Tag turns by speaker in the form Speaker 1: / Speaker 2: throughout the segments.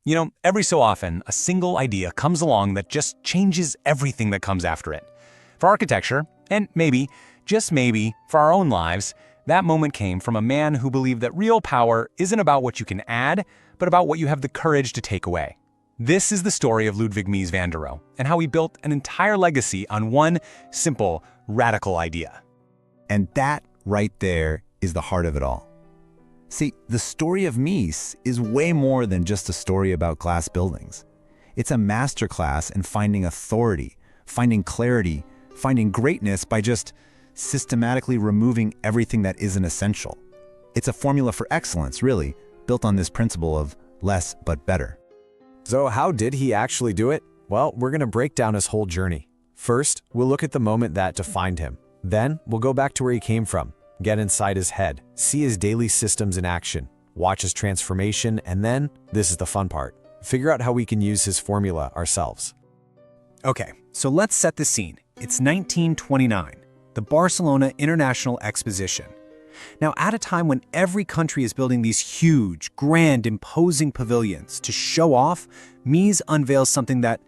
Speaker 1: You know, every so often, a single idea comes along that just changes everything that comes after it. For architecture, and maybe, just maybe, for our own lives, that moment came from a man who believed that real power isn't about what you can add, but about what you have the courage to take away. This is the story of Ludwig Mies van der Rohe, and how he built an entire legacy on one simple, radical idea.
Speaker 2: And that right there is the heart of it all. See, the story of Mies is way more than just a story about glass buildings. It's a masterclass in finding authority, finding clarity, finding greatness by just systematically removing everything that isn't essential. It's a formula for excellence, really, built on this principle of less but better.
Speaker 3: So how did he actually do it? Well, we're going to break down his whole journey. First, we'll look at the moment that defined him. Then, we'll go back to where he came from, get inside his head, see his daily systems in action, watch his transformation, and then, this is the fun part, figure out how we can use his formula ourselves.
Speaker 1: Okay, so let's set the scene. It's 1929, the Barcelona International Exposition. Now, at a time when every country is building these huge, grand, imposing pavilions to show off, Mies unveils something that,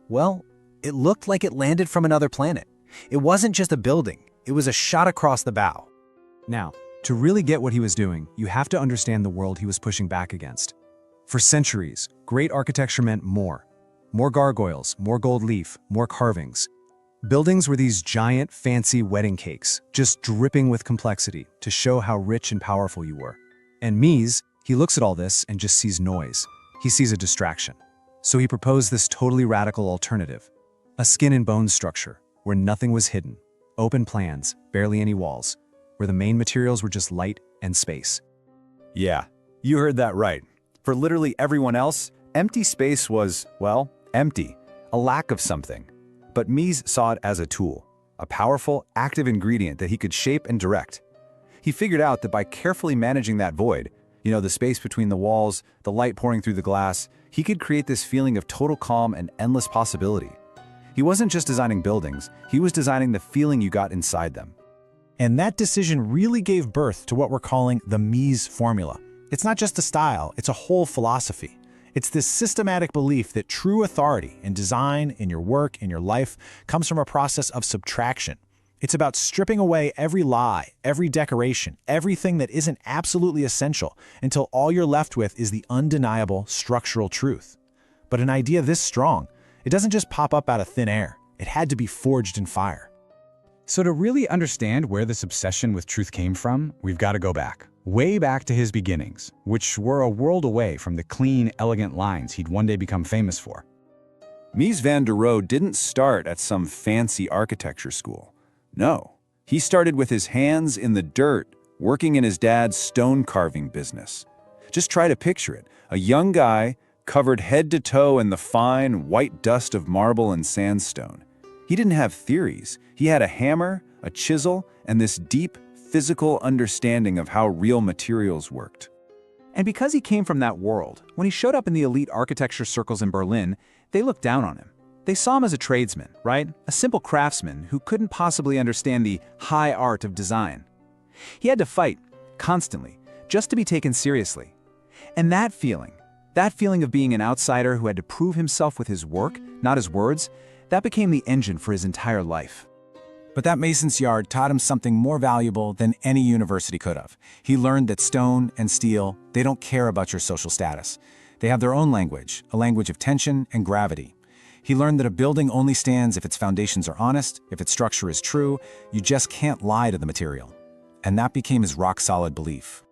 Speaker 1: well, it looked like it landed from another planet. It wasn't just a building, it was a shot across the bow.
Speaker 4: Now, to really get what he was doing, you have to understand the world he was pushing back against. For centuries, great architecture meant more. More gargoyles, more gold leaf, more carvings. Buildings were these giant, fancy wedding cakes, just dripping with complexity to show how rich and powerful you were. And Mies, he looks at all this and just sees noise. He sees a distraction. So he proposed this totally radical alternative. A skin and bones structure, where nothing was hidden. Open plans, barely any walls, where the main materials were just light and space.
Speaker 5: Yeah, you heard that right. For literally everyone else, empty space was, well, empty, a lack of something. But Mies saw it as a tool, a powerful, active ingredient that he could shape and direct. He figured out that by carefully managing that void, the space between the walls, the light pouring through the glass, he could create this feeling of total calm and endless possibility. He wasn't just designing buildings, he was designing the feeling you got inside them.
Speaker 6: And that decision really gave birth to what we're calling the Mies Formula. It's not just a style, it's a whole philosophy. It's this systematic belief that true authority in design, in your work, in your life, comes from a process of subtraction. It's about stripping away every lie, every decoration, everything that isn't absolutely essential, until all you're left with is the undeniable structural truth. But an idea this strong, it doesn't just pop up out of thin air. It had to be forged in fire.
Speaker 1: So to really understand where this obsession with truth came from, we've got to go back. Way back to his beginnings, which were a world away from the clean, elegant lines he'd one day become famous for.
Speaker 5: Mies van der Rohe didn't start at some fancy architecture school. No, he started with his hands in the dirt, working in his dad's stone carving business. Just try to picture it, a young guy covered head to toe in the fine, white dust of marble and sandstone. He didn't have theories. He had a hammer, a chisel, and this deep, physical understanding of how real materials worked.
Speaker 7: And because he came from that world, when he showed up in the elite architecture circles in Berlin, they looked down on him. They saw him as a tradesman, right? A simple craftsman who couldn't possibly understand the high art of design. He had to fight, constantly, just to be taken seriously. And that feeling of being an outsider who had to prove himself with his work, not his words, that became the engine for his entire life.
Speaker 6: But that mason's yard taught him something more valuable than any university could have. He learned that stone and steel, they don't care about your social status. They have their own language, a language of tension and gravity. He learned that a building only stands if its foundations are honest, if its structure is true. You just can't lie to the material. And that became his rock-solid belief.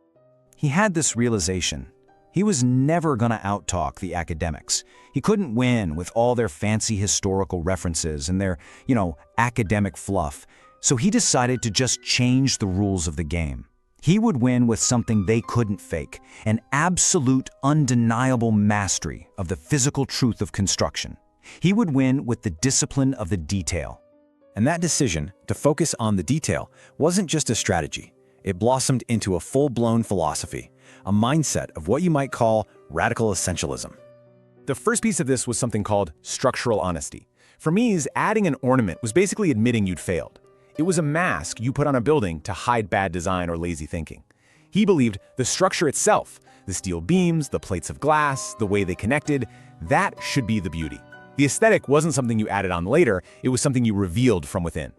Speaker 7: He had this realization. He was never going to outtalk the academics. He couldn't win with all their fancy historical references and their, academic fluff. So he decided to just change the rules of the game. He would win with something they couldn't fake, an absolute, undeniable mastery of the physical truth of construction. He would win with the discipline of the detail.
Speaker 2: And that decision to focus on the detail wasn't just a strategy. It blossomed into a full-blown philosophy, a mindset of what you might call radical essentialism.
Speaker 1: The first piece of this was something called structural honesty. For Mies, adding an ornament was basically admitting you'd failed. It was a mask you put on a building to hide bad design or lazy thinking. He believed the structure itself, The steel beams, the plates of glass, the way they connected, that should be the beauty. The aesthetic wasn't something you added on later, it was something you revealed from within.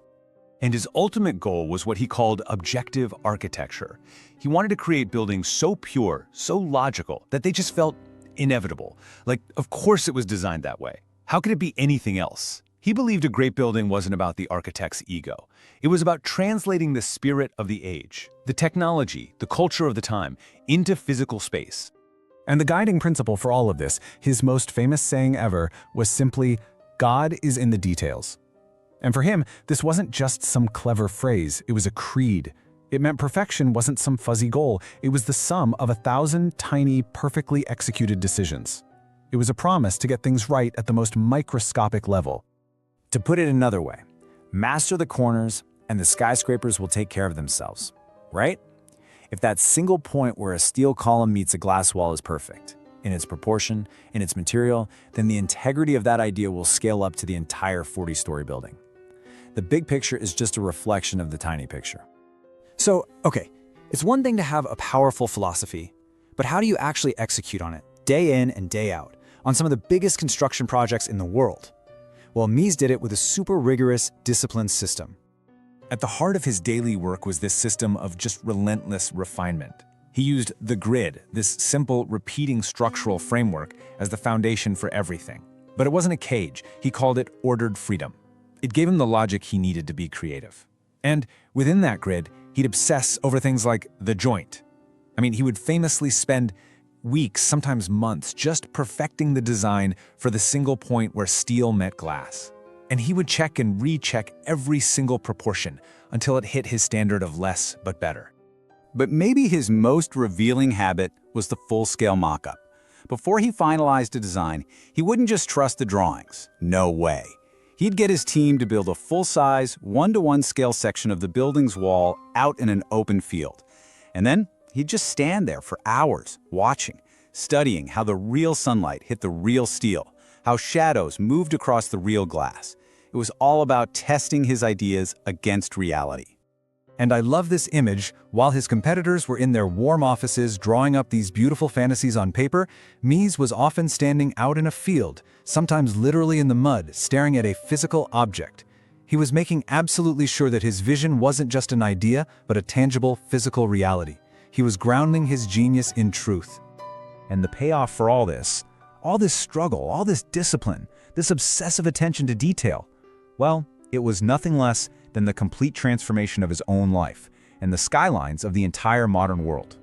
Speaker 1: And his ultimate goal was what he called objective architecture. He wanted to create buildings so pure, so logical, that they just felt inevitable. Like, of course it was designed that way. How could it be anything else? He believed a great building wasn't about the architect's ego. It was about translating the spirit of the age, the technology, the culture of the time, into physical space.
Speaker 4: And the guiding principle for all of this, his most famous saying ever, was simply, "God is in the details." And for him, this wasn't just some clever phrase, it was a creed. It meant perfection wasn't some fuzzy goal, it was the sum of 1,000 tiny, perfectly executed decisions. It was a promise to get things right at the most microscopic level.
Speaker 7: To put it another way, master the corners and the skyscrapers will take care of themselves, right? If that single point where a steel column meets a glass wall is perfect, in its proportion, in its material, then the integrity of that idea will scale up to the entire 40-story building. The big picture is just a reflection of the tiny picture.
Speaker 8: So, okay, it's one thing to have a powerful philosophy, but how do you actually execute on it, day in and day out, on some of the biggest construction projects in the world? Well, Mies did it with a super rigorous, disciplined system.
Speaker 1: At the heart of his daily work was this system of just relentless refinement. He used the grid, this simple, repeating structural framework, as the foundation for everything. But it wasn't a cage. He called it ordered freedom. It gave him the logic he needed to be creative. And within that grid, he'd obsess over things like the joint. I mean, he would famously spend weeks, sometimes months, just perfecting the design for the single point where steel met glass. And he would check and recheck every single proportion until it hit his standard of less but better.
Speaker 5: But maybe his most revealing habit was the full-scale mock-up. Before he finalized a design, he wouldn't just trust the drawings. No way. He'd get his team to build a full-size, 1-to-1 scale section of the building's wall out in an open field. And then he'd just stand there for hours, watching, studying how the real sunlight hit the real steel, how shadows moved across the real glass. It was all about testing his ideas against reality.
Speaker 1: And I love this image. While his competitors were in their warm offices drawing up these beautiful fantasies on paper, Mies was often standing out in a field, sometimes literally in the mud, staring at a physical object. He was making absolutely sure that his vision wasn't just an idea, but a tangible, physical reality. He was grounding his genius in truth.
Speaker 7: And the payoff for all this struggle, all this discipline, this obsessive attention to detail, well, it was nothing less than the complete transformation of his own life and the skylines of the entire modern world.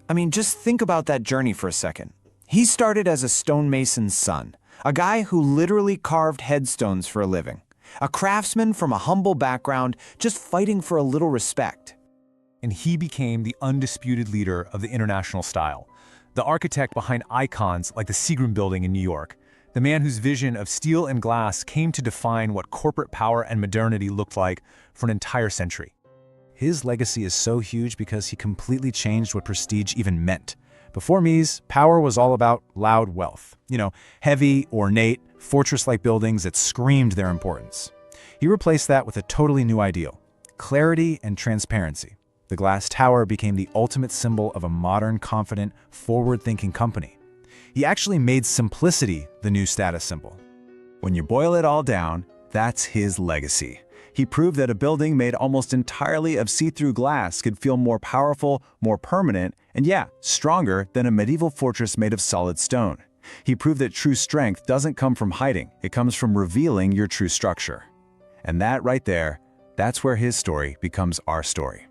Speaker 8: I mean, just think about that journey for a second. He started as a stonemason's son, a guy who literally carved headstones for a living, a craftsman from a humble background just fighting for a little respect.
Speaker 1: And he became the undisputed leader of the international style, the architect behind icons like the Seagram Building in New York, the man whose vision of steel and glass came to define what corporate power and modernity looked like for an entire century.
Speaker 7: His legacy is so huge because he completely changed what prestige even meant. Before Mies, power was all about loud wealth. Heavy, ornate, fortress-like buildings that screamed their importance. He replaced that with a totally new ideal: clarity and transparency. The glass tower became the ultimate symbol of a modern, confident, forward-thinking company. He actually made simplicity the new status symbol. When you boil it all down, that's his legacy. He proved that a building made almost entirely of see-through glass could feel more powerful, more permanent, and stronger than a medieval fortress made of solid stone. He proved that true strength doesn't come from hiding, it comes from revealing your true structure. And that right there, that's where his story becomes our story.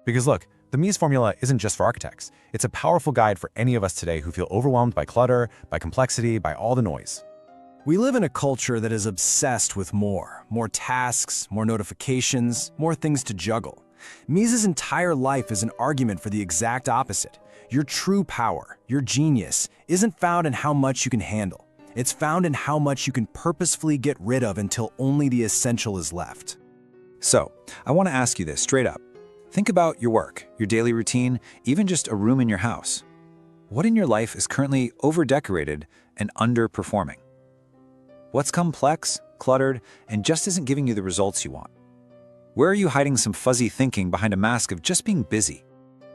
Speaker 1: Because look, the Mies Formula isn't just for architects. It's a powerful guide for any of us today who feel overwhelmed by clutter, by complexity, by all the noise.
Speaker 8: We live in a culture that is obsessed with more tasks, more notifications, more things to juggle. Mies's entire life is an argument for the exact opposite. Your true power, your genius, isn't found in how much you can handle. It's found in how much you can purposefully get rid of until only the essential is left.
Speaker 7: So, I want to ask you this straight up. Think about your work, your daily routine, even just a room in your house. What in your life is currently over-decorated and underperforming? What's complex, cluttered, and just isn't giving you the results you want? Where are you hiding some fuzzy thinking behind a mask of just being busy?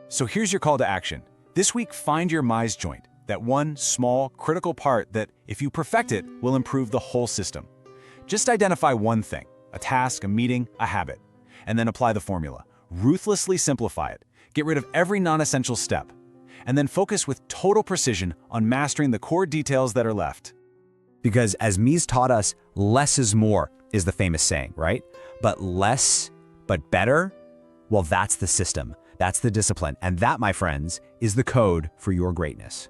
Speaker 1: So here's your call to action. This week, find your Mies joint, that one small, critical part that, if you perfect it, will improve the whole system. Just identify one thing, a task, a meeting, a habit, and then apply the formula. Ruthlessly simplify it. Get rid of every non-essential step, and then focus with total precision on mastering the core details that are left.
Speaker 7: Because as Mies taught us, less is more is the famous saying, right? But less, but better, well, that's the system. That's the discipline. And that, my friends, is the code for your greatness.